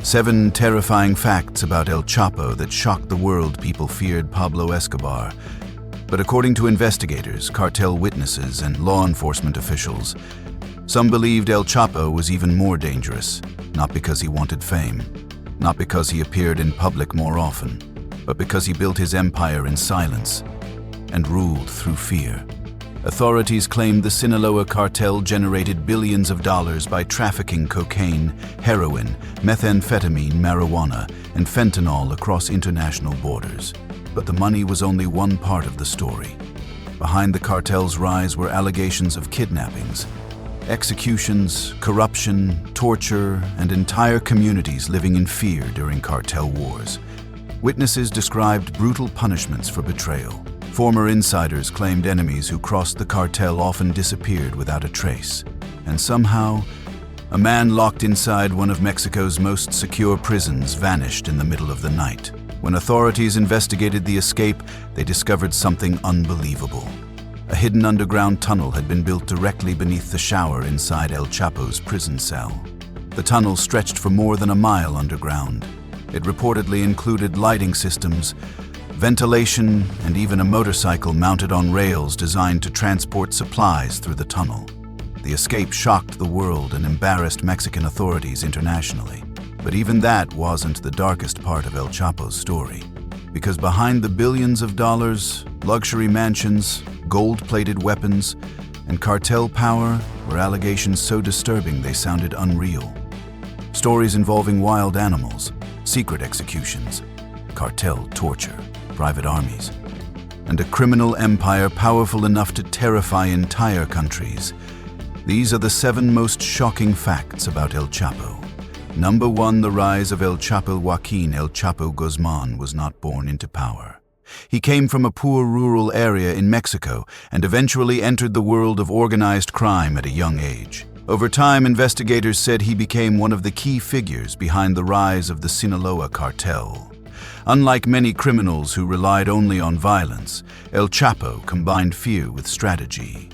7 terrifying facts about El Chapo that shocked the world. People feared Pablo Escobar. But according to investigators, cartel witnesses, and law enforcement officials, some believed El Chapo was even more dangerous, not because he wanted fame, not because he appeared in public more often, but because he built his empire in silence and ruled through fear. Authorities claimed the Sinaloa Cartel generated billions of dollars by trafficking cocaine, heroin, methamphetamine, marijuana, and fentanyl across international borders. But the money was only one part of the story. Behind the cartel's rise were allegations of kidnappings, executions, corruption, torture, and entire communities living in fear during cartel wars. Witnesses described brutal punishments for betrayal. Former insiders claimed enemies who crossed the cartel often disappeared without a trace. And somehow, a man locked inside one of Mexico's most secure prisons vanished in the middle of the night. When authorities investigated the escape, they discovered something unbelievable. A hidden underground tunnel had been built directly beneath the shower inside El Chapo's prison cell. The tunnel stretched for more than a mile underground. It reportedly included lighting systems, ventilation, and even a motorcycle mounted on rails designed to transport supplies through the tunnel. The escape shocked the world and embarrassed Mexican authorities internationally. But even that wasn't the darkest part of El Chapo's story. Because behind the billions of dollars, luxury mansions, gold-plated weapons, and cartel power were allegations so disturbing they sounded unreal. Stories involving wild animals, secret executions, cartel torture, private armies, and a criminal empire powerful enough to terrify entire countries. These are the 7 most shocking facts about El Chapo. Number 1, the rise of El Chapo. Joaquín El Chapo Guzmán was not born into power. He came from a poor rural area in Mexico and eventually entered the world of organized crime at a young age. Over time, investigators said he became one of the key figures behind the rise of the Sinaloa Cartel. Unlike many criminals who relied only on violence, El Chapo combined fear with strategy.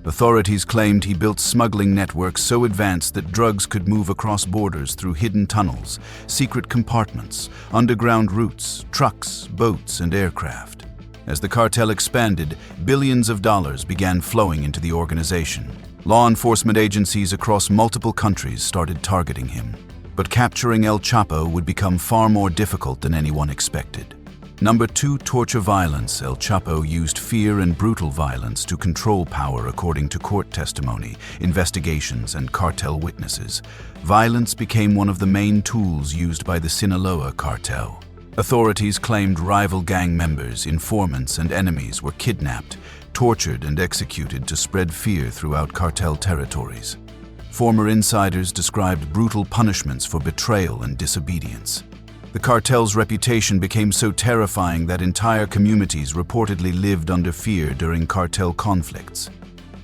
Authorities claimed he built smuggling networks so advanced that drugs could move across borders through hidden tunnels, secret compartments, underground routes, trucks, boats, and aircraft. As the cartel expanded, billions of dollars began flowing into the organization. Law enforcement agencies across multiple countries started targeting him. But capturing El Chapo would become far more difficult than anyone expected. Number 2, torture violence. El Chapo used fear and brutal violence to control power according to court testimony, investigations, and cartel witnesses. Violence became one of the main tools used by the Sinaloa Cartel. Authorities claimed rival gang members, informants, and enemies were kidnapped, tortured, and executed to spread fear throughout cartel territories. Former insiders described brutal punishments for betrayal and disobedience. The cartel's reputation became so terrifying that entire communities reportedly lived under fear during cartel conflicts.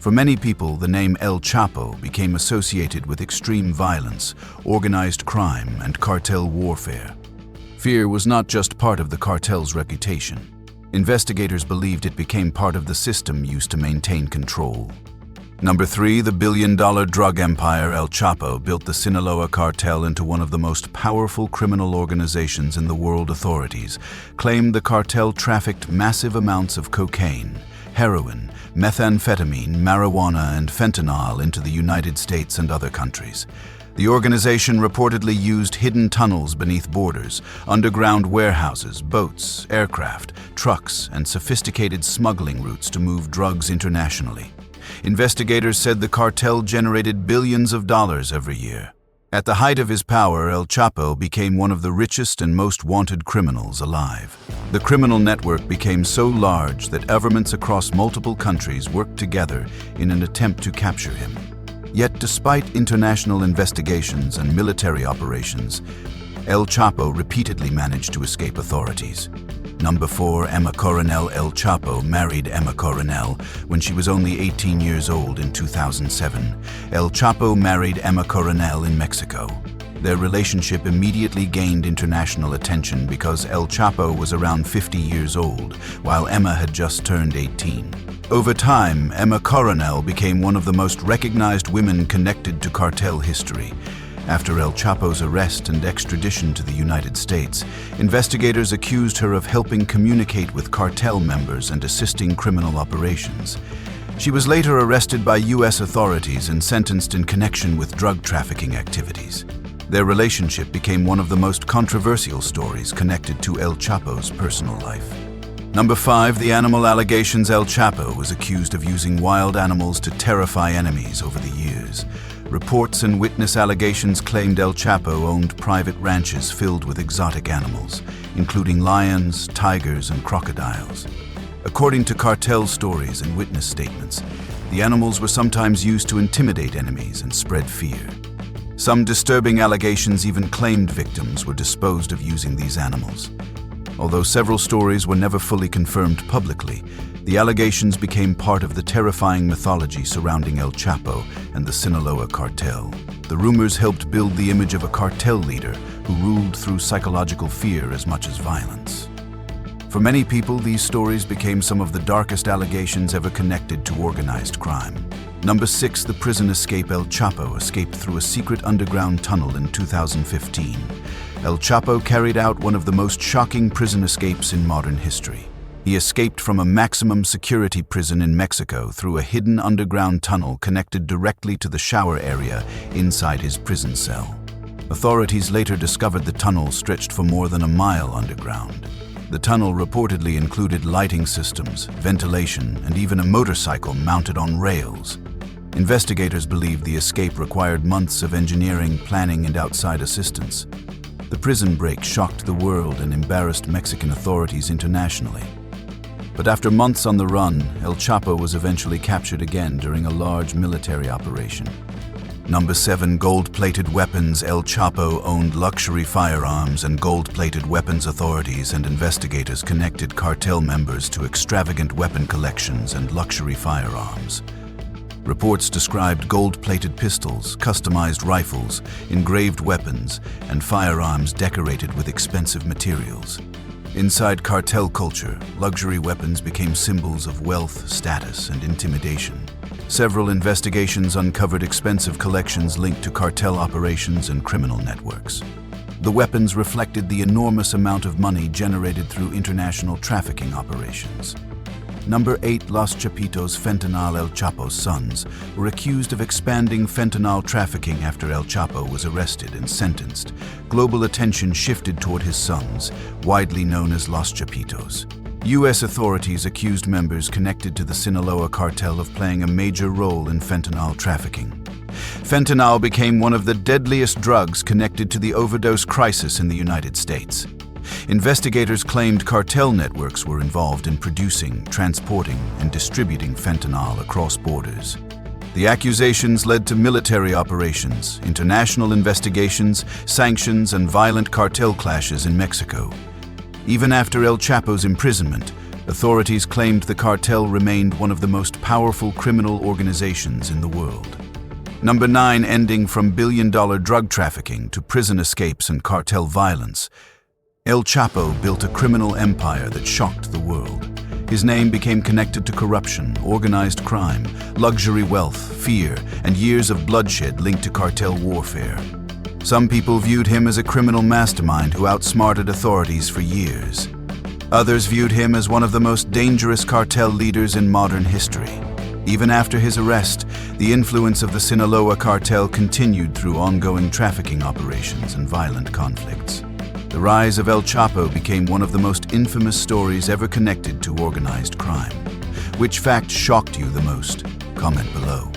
For many people, the name El Chapo became associated with extreme violence, organized crime, and cartel warfare. Fear was not just part of the cartel's reputation. Investigators believed it became part of the system used to maintain control. Number 3, the billion-dollar drug empire. El Chapo built the Sinaloa Cartel into one of the most powerful criminal organizations in the world. Authorities claimed the cartel trafficked massive amounts of cocaine, heroin, methamphetamine, marijuana, and fentanyl into the United States and other countries. The organization reportedly used hidden tunnels beneath borders, underground warehouses, boats, aircraft, trucks, and sophisticated smuggling routes to move drugs internationally. Investigators said the cartel generated billions of dollars every year. At the height of his power, El Chapo became one of the richest and most wanted criminals alive. The criminal network became so large that governments across multiple countries worked together in an attempt to capture him. Yet, despite international investigations and military operations, El Chapo repeatedly managed to escape authorities. Number 4, Emma Coronel. El Chapo married Emma Coronel when she was only 18 years old in 2007. El Chapo married Emma Coronel in Mexico. Their relationship immediately gained international attention because El Chapo was around 50 years old, while Emma had just turned 18. Over time, Emma Coronel became one of the most recognized women connected to cartel history. After El Chapo's arrest and extradition to the United States, investigators accused her of helping communicate with cartel members and assisting criminal operations. She was later arrested by U.S. authorities and sentenced in connection with drug trafficking activities. Their relationship became one of the most controversial stories connected to El Chapo's personal life. Number 5, the animal allegations. El Chapo was accused of using wild animals to terrify enemies over the years. Reports and witness allegations claimed El Chapo owned private ranches filled with exotic animals, including lions, tigers, and crocodiles. According to cartel stories and witness statements, the animals were sometimes used to intimidate enemies and spread fear. Some disturbing allegations even claimed victims were disposed of using these animals. Although several stories were never fully confirmed publicly, the allegations became part of the terrifying mythology surrounding El Chapo and the Sinaloa Cartel. The rumors helped build the image of a cartel leader who ruled through psychological fear as much as violence. For many people, these stories became some of the darkest allegations ever connected to organized crime. Number 6, the prison escape. El Chapo escaped through a secret underground tunnel in 2015. El Chapo carried out one of the most shocking prison escapes in modern history. He escaped from a maximum security prison in Mexico through a hidden underground tunnel connected directly to the shower area inside his prison cell. Authorities later discovered the tunnel stretched for more than a mile underground. The tunnel reportedly included lighting systems, ventilation, and even a motorcycle mounted on rails. Investigators believe the escape required months of engineering, planning, and outside assistance. The prison break shocked the world and embarrassed Mexican authorities internationally. But after months on the run, El Chapo was eventually captured again during a large military operation. Number 7, gold-plated weapons. El Chapo owned luxury firearms, and gold-plated weapons authorities and investigators connected cartel members to extravagant weapon collections and luxury firearms. Reports described gold-plated pistols, customized rifles, engraved weapons, and firearms decorated with expensive materials. Inside cartel culture, luxury weapons became symbols of wealth, status, and intimidation. Several investigations uncovered expensive collections linked to cartel operations and criminal networks. The weapons reflected the enormous amount of money generated through international trafficking operations. Number 8, Los Chapitos fentanyl. El Chapo's sons were accused of expanding fentanyl trafficking after El Chapo was arrested and sentenced. Global attention shifted toward his sons, widely known as Los Chapitos. U.S. authorities accused members connected to the Sinaloa Cartel of playing a major role in fentanyl trafficking. Fentanyl became one of the deadliest drugs connected to the overdose crisis in the United States. Investigators claimed cartel networks were involved in producing, transporting, and distributing fentanyl across borders. The accusations led to military operations, international investigations, sanctions, and violent cartel clashes in Mexico. Even after El Chapo's imprisonment, authorities claimed the cartel remained one of the most powerful criminal organizations in the world. Number 9, ending from billion-dollar drug trafficking to prison escapes and cartel violence, El Chapo built a criminal empire that shocked the world. His name became connected to corruption, organized crime, luxury wealth, fear, and years of bloodshed linked to cartel warfare. Some people viewed him as a criminal mastermind who outsmarted authorities for years. Others viewed him as one of the most dangerous cartel leaders in modern history. Even after his arrest, the influence of the Sinaloa Cartel continued through ongoing trafficking operations and violent conflicts. The rise of El Chapo became one of the most infamous stories ever connected to organized crime. Which fact shocked you the most? Comment below.